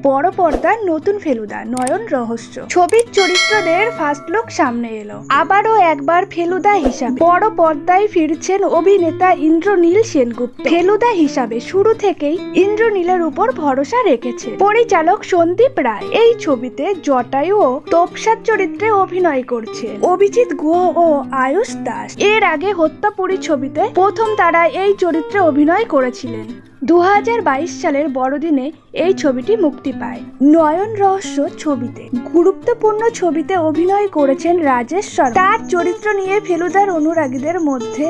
বড় পর্দার নতুন ফেলুদা নয়ন রহস্য। ছবির চরিত্রদের ফার্স্ট লুক সামনে এলো। আবারও একবার ফেলুদা হিসাবে বড় পর্দায় ফিরছেন অভিনেতা ইন্দ্রনীল সেনগুপ্ত। ফেলুদা হিসাবে শুরু থেকেই ইন্দ্রনীলের উপর ভরসা রেখেছে পরিচালক সন্দীপ রায়। এই ছবিতে জটায়ু ও তোপসার চরিত্রে অভিনয় করছেন অভিজিৎ গুহ ও আয়ুষ দাস। এর আগে হত্যাপুরী ছবিতে প্রথম তারা এই চরিত্রে অভিনয় করেছিলেন। 2022 সালের বড়দিনে এই ছবিটি মুক্তি পায়। নয়ন রহস্য ছবিতে গুরুত্বপূর্ণ ছবিতে অভিনয় করেছেন রাজেশ শর্মা। তার চরিত্র নিয়ে ফেলুদার অনুরাগীদের মধ্যে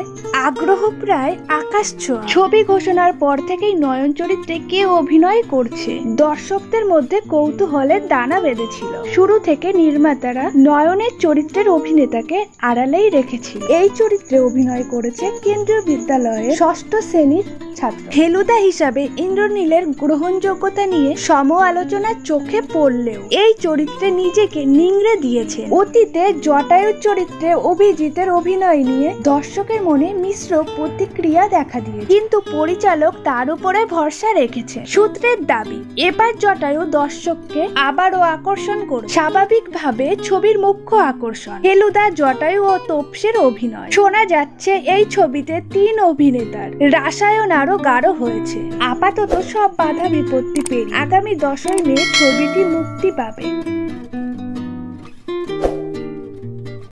আগ্রহ প্রায় আকাশ ছোঁয়া। ছবি ঘোষণার পর থেকেই নয়ন চরিত্রে কে অভিনয় করছে দর্শকদের মধ্যে কৌতূহলের দানা বেঁধেছিল। শুরু থেকে নির্মাতারা নয়নের চরিত্রের অভিনেতাকে আড়ালেই রেখেছিল। এই চরিত্রে অভিনয় করেছে কেন্দ্রীয় বিদ্যালয়ের 6ষ্ঠ শ্রেণীর ছাত্র। ফেলুদা হিসাবে ইন্দ্রনীলের গ্রহণযোগ্যতা নিয়ে সম আলোচনার চোখে পড়লেও এই চরিত্রে নিজেকে নিংড়ে দিয়েছেন। অতীতে জটায়ুর চরিত্রে অভিজিতের অভিনয় নিয়ে দর্শকের মনে মিশ্র প্রতিক্রিয়া দেখা দিয়ে, কিন্তু পরিচালক তার উপরে ভরসা রেখেছে। সূত্রের দাবি, এবার জটায়ু দর্শককে আবারও আকর্ষণ করে। স্বাভাবিকভাবে ছবির মুখ্য আকর্ষণ ফেলুদা, জটায়ু ও তোপসের অভিনয়। শোনা যাচ্ছে এই ছবিতে 3 অভিনেতার রাসায়ন আরো গাঢ় হয়েছে। আপাতত সব বাধা বিপত্তি পেরিয়ে আগামী 10ই মে ছবিটি মুক্তি পাবে।